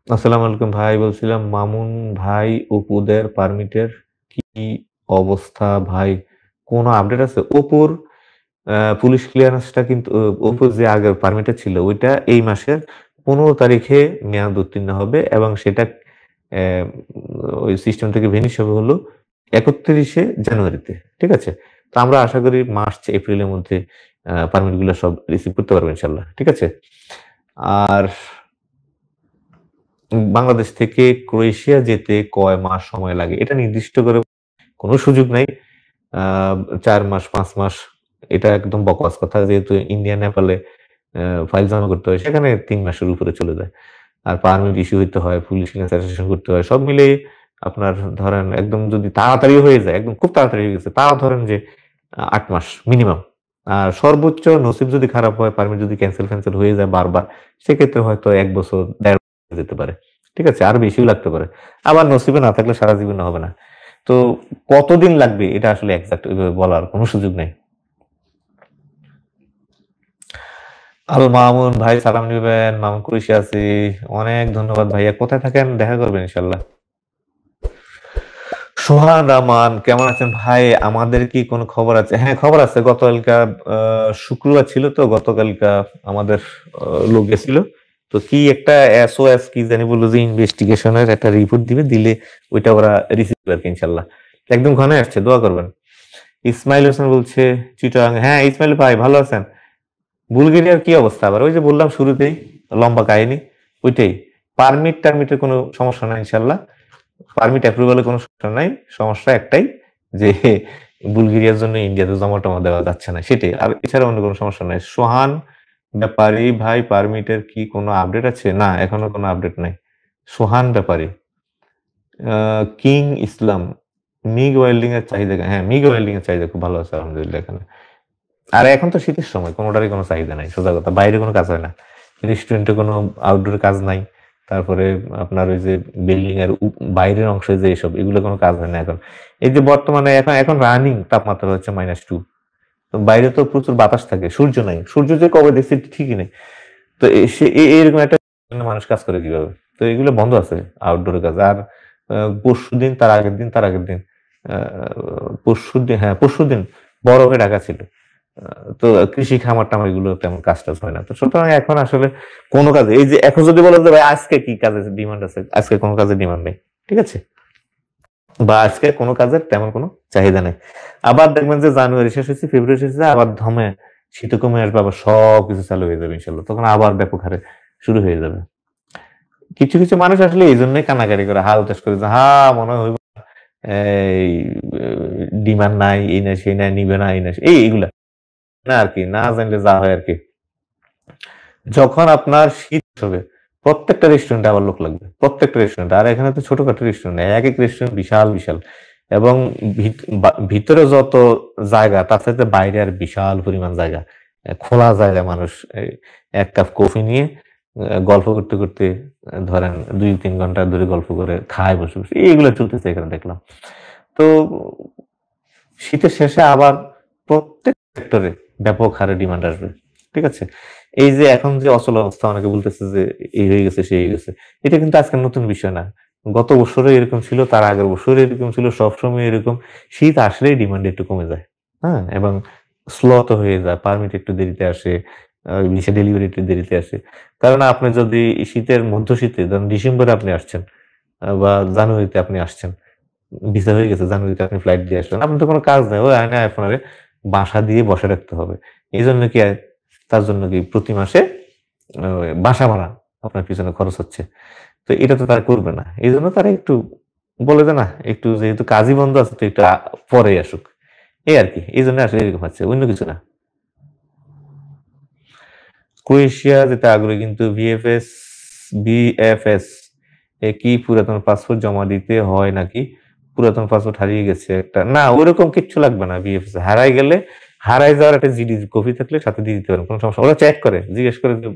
আসসালামু আলাইকুম ভাই বলছিলাম মামুন ভাই অপুদের পারমিটের কি অবস্থা ভাই? কোনো আপডেট আছে? অপুর পুলিশ ক্লিয়ারেন্সটা কিন্তু অপুর যে আগের পারমিটে ছিল ওইটা এই মাসের 15 তারিখে মেয়াদ উত্তীর্ণ হবে এবং সেটা অ্যা ওই সিস্টেম থেকে ভেনিশ হবে হলো ৩১শে জানুয়ারিতে। ঠিক আছে? তো আমরা আশা করি মার্চ এপ্রিলের মধ্যে পারমিট গুলো সব রিসিভ করতে পারবো ইনশাআল্লাহ। ঠিক আছে? আর বাংলাদেশ থেকে ক্রোয়েশিয়া যেতে কয় মাস সময় লাগে? এটা নির্দিষ্ট করে কোনো সুযোগ নাই। আ ৪ মাস, ৫ মাস এটা একদম বকবাস কথা। যেহেতু ইন্ডিয়া, নেপালে ফাইল জমা করতে হয়, সেখানে ৩ মাসের উপরে চলে যায়। আর পারমিট ইস্যু হইতে হয়, পুলিশ ক্লিয়ারেন্স অ্যাটেস্টেশন করতে হয়। সব মিলিয়ে আপনার ধরেন একদম যদি তাড়াতাড়ি হয়ে যায়, একদম খুব তাড়াতাড়ি হয়ে গেছে, তাও ধরেন যে ৮ মাস মিনিমাম। আর সর্বোচ্চ নসিব যদি খারাপ হয়, পারমিট যদি ক্যানসেল হয়ে যায় বারবার, সেক্ষেত্রে হয়তো ১ বছর, ১.৫ বছর যেতে পারে। ঠিক আছে? আরো বেশিও লাগতে পারে। আবার নসিবে না থাকলে সারা জীবনে হবে না। তো কতদিন লাগবে এটা আসলে এক্সাক্ট ওইভাবে বলার কোন সুযোগ নেই। আল মামুন ভাই সালাম নিবেন। মামুন কুরেশি আছি। অনেক ধন্যবাদ ভাইয়া। কোথায় থাকেন? দেখা করবেন ইনশাআল্লাহ। সোহান রহমান কেমন আছেন ভাই? আমাদের কি কোনো খবর আছে? হ্যাঁ, খবর আছে। গতকালকা আ শুক্রবার ছিল তো গতকালকা আমাদের লোক গেছিল। তো কি একটা এসওএস কি জানি বলল যে ইনভেস্টিগেশন এর একটা রিপোর্ট দিবে। দিলে ওইটা ওরা রিসিভ করবে ইনশাআল্লাহ। একদম ঘনায় আসছে। দোয়া করবেন। ইসমাইল হোসেন বলছে চিটাগাং। হ্যাঁ, ইসমাইল ভাই ভালো আছেন? বুলগেরিয়ার কি অবস্থা আবার? ওই যে বললাম শুরুতেই লম্বা কাহিনী ওইটাই। পারমিট-টারমিটের কোনো সমস্যা নাই ইনশাআল্লাহ। পারমিট অ্যাপ্রুভাল এর কোনো সমস্যা নাই। সমস্যা একটাই যে বুলগেরিয়ার জন্য ইন্ডিয়াতে জমা-টমা দেওয়া যাচ্ছে না সেটাই। আর এছাড়া অন্য কোনো সমস্যা নাই। সোহান ব্যাপারী ভাই পারমিটের কি কোনো আপডেট আছে? না, এখনো কোনো আপডেট নাই। সোহান ব্যাপারী। আ কিং ইসলাম মিগ ওয়েল্ডিং এর চাহিদা হ্যাঁ, মিগ ওয়েল্ডিং এর চাহিদা খুব ভালো আছে আলহামদুলিল্লাহ এখানে। আর এখন তো শীতের সময় কোনটারই কোনো চাহিদা নাই। সোজা কথা। বাইরে কোনো কাজ হয় না। রেস্টুরেন্টে কোনো আউটডোর কাজ নাই। তারপরে আপনার ওই যে বিল্ডিং এর বাইরের অংশে যে এসব এগুলো কোনো কাজ হয় না এখন। এই যে বর্তমানে এখন রানিং তাপমাত্রা হচ্ছে -2 তো বাইরে তো প্রচুর বাতাস থাকে। সূর্য নাই। সূর্য যে কবে দেখছি ঠিকই নেই। তো সে এরকম একটা মানুষ কাজ করে কিভাবে? তো এগুলো বন্ধ আছে আউটডোর কাজ। আর পরশুদিন তার আগের দিন আ পরশুদিন হ্যাঁ, পরশুদিন বরফে ঢাকা ছিল। আ তো কৃষি খামার-টামার এগুলো তেমন কাজ-টাজ হয় না। তো সুতরাং এখন আসলে কোন কাজে এই যে এখন যদি বলেন যে ভাই আজকে কি কাজের ডিমান্ড আছে? আজকে কোন কাজের ডিমান্ড নেই। ঠিক আছে? বা আজকে কোন কাজের তেমন কোন চাহিদা নাই। আবার দেখবেন যে জানুয়ারি শেষ হইছে, ফেব্রুয়ারি শেষ হইছে আবার ধমে শীত কমে আসবে আবার সবকিছু চালু হয়ে যাবে ইনশাআল্লাহ। তখন আবার ব্যাপক হারে শুরু হয়ে যাবে। কিছু মানুষ আসলে এইজন্যই কান্নাকাটি করে, হা হুতাশ করে যে, মনে হয় হইব না। এই ডিমান্ড নাই, এই নাই, সেই নাই, নিবে না, এই নাই, এইগুলা। না আরকি, না জানলে যা হয় আরকি। যখন আপনার শীত হবে, প্রত্যেকটা রেস্টুরেন্টে আবার লোক লাগবে। প্রত্যেকটা রেস্টুরেন্টে। আর এখানে তো ছোটখাটো রেস্টুরেন্ট না। একেক রেস্টুরেন্ট বিশাল। এবং ভিতরে যত জায়গা তার চাইতে বাইরে আর বিশাল পরিমাণ জায়গা। খোলা জায়গায় মানুষ ১ কাপ কফি নিয়ে গল্প করতে ধরেন ২-৩ ঘন্টা ধরে গল্প করে খায় বসে। এইগুলো চলতেছে এখানে দেখলাম। তো শীতের শেষে আবার প্রত্যেক সেক্টরে ব্যাপক হারে ডিমান্ড আসবে। ঠিক আছে? এই যে এখন যে অচল অবস্থা অনেকে বলতেছে যে এই হয়ে গেছে, সেই হয়ে গেছে। এটা কিন্তু আজকের নতুন বিষয় না। গত বছরও এরকম ছিল, তার আগের বছরও এরকম ছিল, সবসময় এরকম। শীত আসলেই ডিমান্ড একটু কমে যায়। হ্যাঁ? এবং স্লথ হয়ে যায়। পারমিট একটু দেরিতে আসে। ভিসা ডেলিভারি একটু দেরিতে আসে। কারণ আপনি যদি শীতের মধ্য শীতে ধরেন ডিসেম্বরে আপনি আসছেন বা জানুয়ারিতে আপনি আসছেন। ভিসা হয়ে গেছে জানুয়ারিতে আপনি ফ্লাইট দিয়ে আসলেন। আপনার তো কোনো কাজ নাই। ওই আয়নায় আপনারে বাসা দিয়ে বসায় রাখতে হবে। এজন্য কি তার জন্য কি প্রতি মাসে বাসা ভাড়া আপনার পিছনে খরচ হচ্ছে। তো এটা তো তারা করবে না। এজন্য তারা একটু বলে যে, "না, একটু যেহেতু কাজই বন্ধ আছে তো একটু পরে আসুক।" এই আরকি। এজন্য আসলে এরকম হচ্ছে। অন্য কিছু না। ক্রোয়েশিয়া যেতে আগ্রহী, কিন্তু বিএফএস কি পুরাতন পাসপোর্ট জমা দিতে হয় নাকি? পুরাতন পাসপোর্ট হারিয়ে গেছে একটা, না ওরকম কিচ্ছু লাগবে না। বিএফএস হারাই গেলে, হারাই যাওয়ার একটা জিডি কপি থাকলে সাথে দিয়ে দিতে পারেন, কোনো সমস্যা। ওরা চেক করে, জিজ্ঞেস করে যে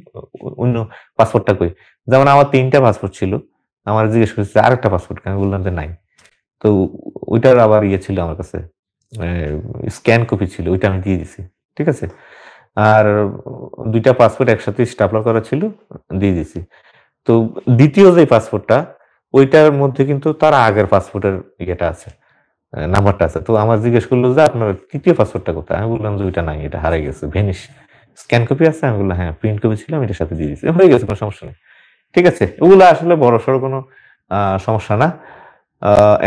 অন্য পাসপোর্টটা কই। যেমন আমার ৩টা পাসপোর্ট ছিল, আমার জিজ্ঞেস করেছে আরেকটা পাসপোর্ট, আমি বললাম যে নাই। তো ওইটার আবার ইয়ে ছিল আমার কাছে, স্ক্যান কপি ছিল, ওইটা আমি দিয়ে দিছি। ঠিক আছে? আর ২টা পাসপোর্ট একসাথে স্টাপলার করা ছিল, দিয়ে দিছি। তো দ্বিতীয় যে পাসপোর্টটা, ওইটার মধ্যে কিন্তু তার আগের পাসপোর্টের ইয়েটা আছে, নাম্বারটা আছে। তো আমার জিজ্ঞেস করলো যে আপনার ৩য় পাসপোর্টটা কোথায়? আমি বললাম যে ওইটা নাই, এটা হারাই গেছে, ভ্যানিশ। স্ক্যান কপি আছে? আমি বললাম হ্যাঁ, প্রিন্ট কপি ছিল, আমি এটার সাথে দিয়ে দিছি। হয়ে গেছে, কোনো সমস্যা নেই। ঠিক আছে? ওগুলা আসলে বড়সড় কোনো সমস্যা না।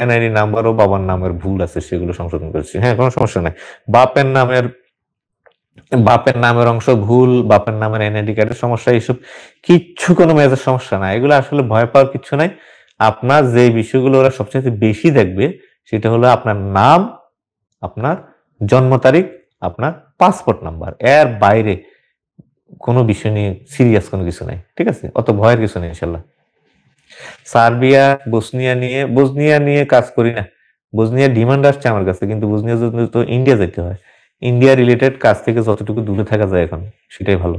এনআইডি নাম্বার ও বাবার নামের ভুল আছে, সেগুলো সংশোধন করেছি। হ্যাঁ, কোনো সমস্যা নাই। বাপের নামের বাপের নামের অংশ ভুল, বাপের নামের এনআইডি কার্ডের সমস্যা, এইসব কিচ্ছু কোনো মেজর সমস্যা না। এগুলো আসলে ভয় পাওয়ার কিচ্ছু নাই। আপনার যে বিষয়গুলো ওরা সবচাইতে বেশি দেখবে, সেটা হলো আপনার নাম, আপনার জন্ম তারিখ, আপনার পাসপোর্ট নাম্বার। এর বাইরে কোনো বিষয় নিয়ে সিরিয়াস কোনো কিছু নাই। ঠিক আছে? অত ভয়ের কিছু নেই ইনশাল্লাহ। সার্বিয়া, বসনিয়া নিয়ে কাজ করি না। বসনিয়ার ডিমান্ড আসছে আমার কাছে, কিন্তু বসনিয়ার জন্য তো ইন্ডিয়া যেতে হয়। ইন্ডিয়া রিলেটেড কাজ থেকে যতটুকু দূরে থাকা যায় এখন, সেটাই ভালো।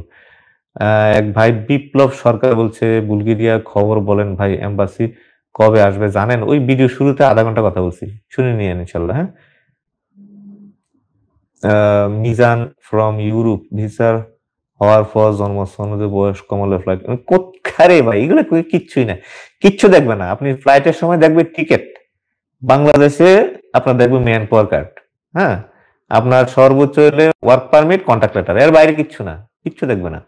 এক ভাই বিপ্লব সরকার বলছে, বুলগেরিয়া খবর বলেন ভাই, এম্বাসি কবে আসবে জানেন? ওই ভিডিও শুরুতে আধা ঘন্টা কথা বলছি, শুনে নিয়েন ইনশাল্লাহ। হ্যাঁ, মিজান ফ্রম ইউরোপ, ভিসার হওয়ার পর জন্ম সনদে বয়স কমালে ফ্লাইট, কোথারে ভাই? এগুলো কিচ্ছুই না, কিচ্ছু দেখবে না। আপনি ফ্লাইটের সময় দেখবে টিকিট, বাংলাদেশে আপনার দেখবে ম্যান পাওয়ার কার্ড। হ্যাঁ, আপনার সর্বোচ্চ হলে ওয়ার্ক পারমিট, কন্ট্যাক্ট লেটার, এর বাইরে কিচ্ছু না, কিচ্ছু দেখবে না।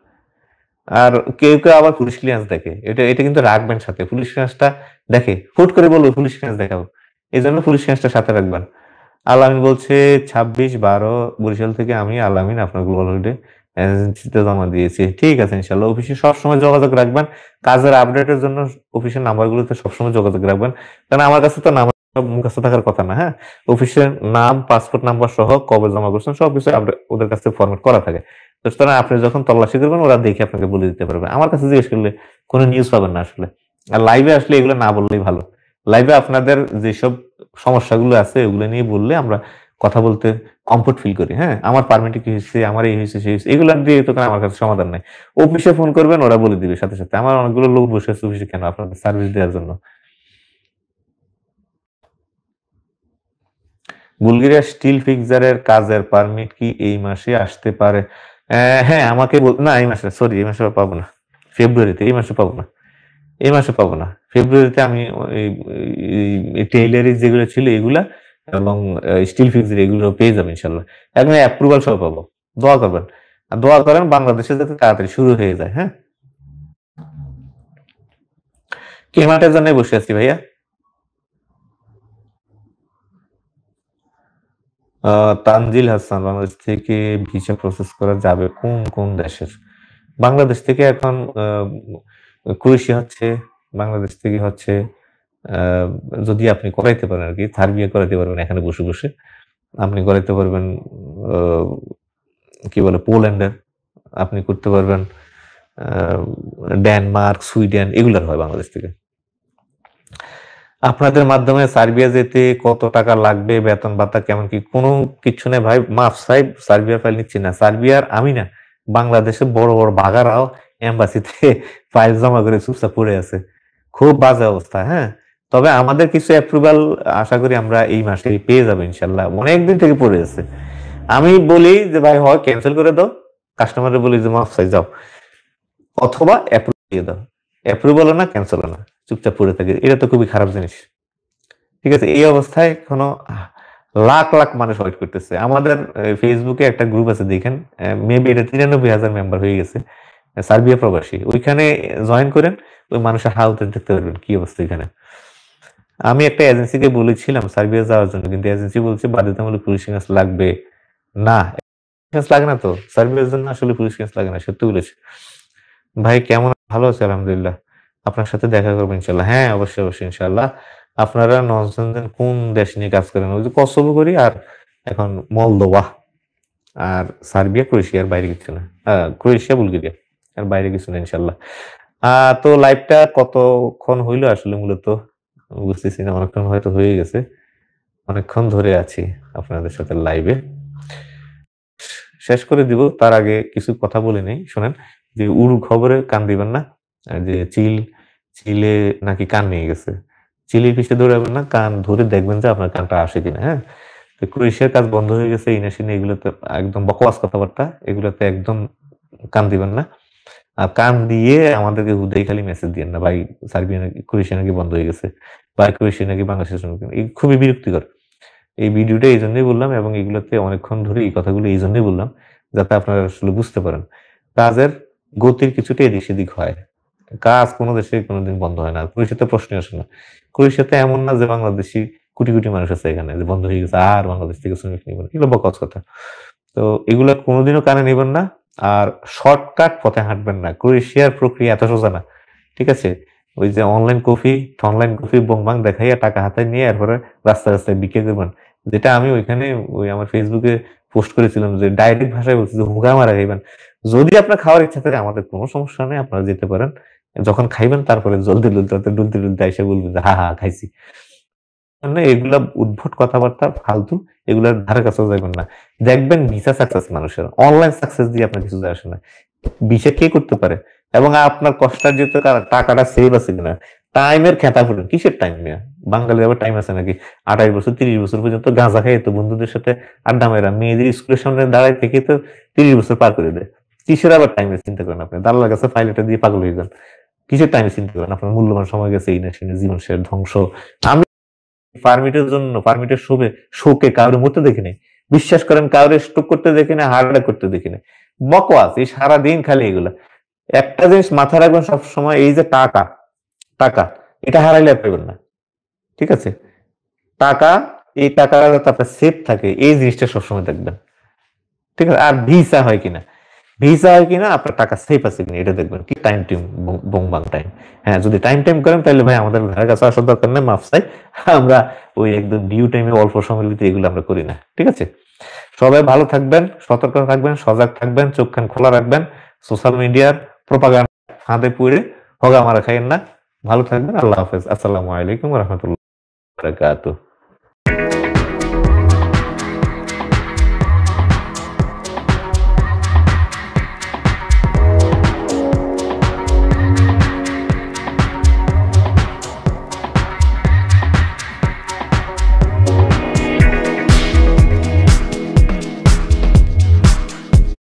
আর কেউ কেউ আবার পুলিশ ক্লিয়ারেন্স দেখে, এটা এটা কিন্তু রাখবেন সাথে। পুলিশ ক্লিয়ারেন্সটা দেখে, হুট করে বলবো পুলিশ ক্লিয়ারেন্স দেখাবো, এই জন্য পুলিশ ক্লিয়ারেন্সটা সাথে রাখবেন। আলামিন বলছে 26/12 বরিশাল থেকে আমি আলামিন আপনার গ্লোবাল হলিডে এজেন্সিতে জমা দিয়েছি। ঠিক আছে ইনশাল্লাহ। অফিসে সবসময় যোগাযোগ রাখবেন, কাজের আপডেটের জন্য অফিসের নাম্বারগুলোতে সবসময় যোগাযোগ রাখবেন, কারণ আমার কাছে তো নাম্বার মুখস্থ থাকার কথা না। হ্যাঁ, অফিসের নাম, পাসপোর্ট নাম্বার সহ কবে জমা করছেন সবকিছু ওদের কাছে ফরম্যাট করা থাকে। তো সুতরাং আপনি যখন তল্লাশি করবেন, ওরা দেখে আপনাকে বলে দিতে পারবে। আমার কাছে জিজ্ঞেস করলে কোনো নিউজ পাবেন না আসলে। আর লাইভে আসলে এগুলো না বললেই ভালো। লাইভে আপনাদের যেসব সমস্যাগুলো আছে ওগুলো নিয়ে বললে আমরা কথা বলতে কমফোর্ট ফিল করি। হ্যাঁ, আমার পারমিটে কি হয়েছে, আমার এই হয়েছে, সেই হয়েছে, এগুলো দিয়ে তো আমার কাছে সমাধান নাই। অফিসে ফোন করবেন, ওরা বলে দিবে সাথে সাথে। আমার অনেকগুলো লোক বসে আছে অফিসে, কেন? আপনাদের সার্ভিস দেওয়ার জন্য। বুলগেরিয়া স্টিল ফিক্সারের কাজের পারমিট কি এই মাসে আসতে পারে? হ্যাঁ, আমাকে না, এই মাসে, সরি, এই মাসে পাবো না। ফেব্রুয়ারিতে, এই মাসে পাবো না। এই মাসে পাবো না। ফেব্রুয়ারিতে আমি টেইলারি যেগুলো ছিল এগুলা, এবং স্টিল ফিক্সড এগুলো পেয়ে যাবেন ইনশাল্লাহ। একদম অ্যাপ্রুভাল সহ পাবো। দোয়া করবেন। আর দোয়া করেন বাংলাদেশে যাতে তাড়াতাড়ি শুরু হয়ে যায়। হ্যাঁ, কেমাটের জন্য বসে আছি ভাইয়া। তানজিল হাসান, বাংলাদেশ থেকে ভিসা প্রসেস করা যাবে কোন কোন দেশের? বাংলাদেশ থেকে এখন ক্রোয়েশিয়া হচ্ছে, বাংলাদেশ থেকে হচ্ছে, আহ, যদি আপনি করাইতে পারেন আর কি, সার্বিয়া করাইতে পারবেন এখানে বসে বসে। আপনি করাইতে পারবেন আহ, কি বলে, পোল্যান্ডের, আপনি করতে পারবেন আহ, ডেনমার্ক, সুইডেন, এগুলার হয় বাংলাদেশ থেকে। আপনাদের মাধ্যমে সার্বিয়া যেতে কত টাকা লাগবে, বেতন ভাতা কেমন কি? কোনো কিছু নেই ভাই, মাফ সাহেব, সার্বিয়ার ফাইল নিচ্ছি না। সার্বিয়ার আমি না, বাংলাদেশে বড় বড় বাগারাও এম্বাসিতে ফাইল জমা করে চুপচাপ পড়ে আছে, খুব বাজে অবস্থা। হ্যাঁ, তবে আমাদের কিছু অ্যাপ্রুভাল আশা করি আমরা এই মাসে পেয়ে যাবো ইনশাল্লাহ। অনেকদিন থেকে পড়ে আছে। আমি বলি যে ভাই হয় ক্যান্সেল করে দাও, কাস্টমারে বলি যে মাফ সাহেব যাও, অথবা অ্যাপ্রুভ দিয়ে দাও। অ্যাপ্রুভাল না, ক্যান্সেল না, চুপচাপ পড়ে থাকে, এটা তো খুবই খারাপ জিনিস। ঠিক আছে? এই অবস্থায় কোনো লাখ লাখ মানুষ ওয়েট করতেছে। আমাদের ফেসবুকে একটা গ্রুপ আছে, দেখেন, মেবি এটা 93,000 মেম্বার হয়ে গেছে, সার্বিয়া প্রবাসী। ওইখানে জয়েন করেন, ওই মানুষের হাউতে দেখতে পারবেন কি অবস্থা এখানে। আমি একটা এজেন্সিকে বলেছিলাম সার্বিয়া যাওয়ার জন্য, কিন্তু এজেন্সি বলছে বাধ্যতামূলক পুলিশ ক্লিয়ারেন্স লাগবে না। ক্লিয়ারেন্স লাগে না তো সার্বিয়ার জন্য, আসলে পুলিশ ক্লিয়ারেন্স লাগে না, সত্যি বলেছে। ভাই কেমন? ভালো আছে আলহামদুলিল্লাহ। আপনার সাথে দেখা করবো ইনশাল্লাহ। হ্যাঁ, অবশ্যই অবশ্যই ইনশাল্লাহ। আপনারা ননসেনজেন কোন দেশ নিয়ে কাজ করেন? ওই যে কসোভো করি, আর এখন মলদোভা, আর সার্বিয়া, ক্রোয়েশিয়ার বাইরে কিছু না। ক্রোয়েশিয়া, বুলগেরিয়া, আর বাইরে কিছু না ইনশাল্লাহ। তো লাইভটা কতক্ষণ হইলো আসলে মূলত বুঝতেছি না, অনেকক্ষণ হয়তো হয়ে গেছে, অনেকক্ষণ ধরে আছি আপনাদের সাথে লাইভে। শেষ করে দিব তার আগে কিছু কথা বলে নেই, শোনেন। যে উড়ু খবরে কান দিবেন না, যে চিলে নাকি কান নিয়ে গেছে, চিলির পিছে দৌড়াবেন না, কান ধরে দেখবেন যে আপনার কানটা আসে কিনা। হ্যাঁ, তো ক্রোয়েশিয়ার কাজ বন্ধ হয়ে গেছে, ইনাসিনে এগুলোতে একদম বকওয়াস কথাবার্তা, এগুলোতে একদম কান দিবেন না। আর কান দিয়ে আমাদেরকে হুদাই খালি মেসেজ দিয়েন না, ভাই সার্বিয়া নাকি ক্রোয়েশিয়া নাকি বন্ধ হয়ে গেছে, ভাই ক্রোয়েশিয়া নাকি বাংলাদেশের সঙ্গে, খুবই বিরক্তিকর। এই ভিডিওটা এই জন্যই বললাম, এবং এগুলোতে অনেকক্ষণ ধরে এই কথাগুলো এই জন্যই বললাম, যাতে আপনারা আসলে বুঝতে পারেন কাজের গতির কিছুটা এদিক সেদিক হয়। কাজ কোনো দেশে কোনোদিন বন্ধ হয় না। ক্রোয়েশিয়াতে প্রশ্নই আসে না। ক্রোয়েশিয়াতে এমন না যে বাংলাদেশি কোটি কোটি মানুষ আছে এখানে, যে বন্ধ হয়ে গেছে আর বাংলাদেশ থেকে শ্রমিক নিবেন, এগুলো বকওয়াস কথা। তো এগুলো কোনোদিনও কানে নেবেন না। আর শর্টকাট পথে হাঁটবেন না। ক্রোয়েশিয়ার প্রক্রিয়া এত সোজা না, ঠিক আছে? ওই যে অনলাইন কফি বংবাং দেখাইয়া টাকা হাতে নিয়ে এরপরে রাস্তায় রাস্তায় বিক্রি করবেন, যেটা আমি ওইখানে ওই আমার ফেসবুকে পোস্ট করেছিলাম, যে ডাইরেক্ট ভাষায় বলছি যে হুগা মারা খাইবেন। যদি আপনার খাওয়ার ইচ্ছা থাকে আমাদের কোনো সমস্যা নেই, আপনারা যেতে পারেন। যখন খাইবেন তারপরে জলদি ডুলতে ডুলতে এসে বলবেন যে হা হা খাইছি। মানে এগুলা উদ্ভট কথাবার্তা, ফালতু, এগুলার ধারে কাছেও যাবেন না। দেখবেন ভিসা সাকসেস মানুষের, অনলাইন সাকসেস দিয়ে আপনার কিছু যায় আসে না। ভিসা কে করতে পারে? এবং আপনার কষ্টার্জিত টাকাটা সেভ আছে কিনা, টাইমের খেতা ফুটেন, কিসের টাইম মিয়া? বাঙালির আবার টাইম আছে নাকি? 28 বছর 30 বছর পর্যন্ত গাঁজা খাই তো বন্ধুদের সাথে আড্ডা মেরা, মেয়েদের স্কুলের সামনে দাঁড়ায় থেকে তো 30 বছর পার করে দেয়। কিসের আবার টাইমের চিন্তা করেন আপনি? দালালের কাছে ফাইলটা দিয়ে পাগল হয়ে যান। কিসের টাইমে চিন্তা করেন? আপনার মূল্যবান সময় গেছে, এই না সেনে জীবন শেষ, ধ্বংস। আমি পারমিটের শোকে কাউরে মরতে দেখি নাই, বিশ্বাস করেন, কাউরে স্ট্রোক করতে দেখি না, হার্ট অ্যাটাক করতে দেখি না। বকওয়াস, এই সারাদিন খালি এগুলা। একটা জিনিস মাথায় রাখবেন সবসময়, এই যে টাকা, টাকা এটা হারাইলে পাবেন না, ঠিক আছে? টাকা, এই টাকাটা যাতে আপনার সেফ থাকে, এই জিনিসটা সবসময় দেখবেন, ঠিক আছে? আর ভিসা হয় কিনা, আপনার টাকা সেফ আছে কিনা এটা দেখবেন। কি টাইম টিম বংবাং টাইম। হ্যাঁ, যদি টাইম করেন তাহলে ভাই আমাদের ধারে কাছে আসার দরকার নেই, মাফ চাই। আমরা ওই একদম ডিউ টাইমে অল্প সময়ের ভিতরে এগুলো আমরা করি না, ঠিক আছে? সবাই ভালো থাকবেন, সতর্ক থাকবেন, সজাগ থাকবেন, চোখ কান খোলা রাখবেন। সোশ্যাল মিডিয়ার প্রোপাগান্ডা ফাঁদে পড়ে হগা মারা খাইয়েন না। ভালো থাকবেন। আল্লাহ হাফেজ। আসসালামু আলাইকুম ওয়া রাহমাতুল্লাহি ওয়া বারাকাতুহু।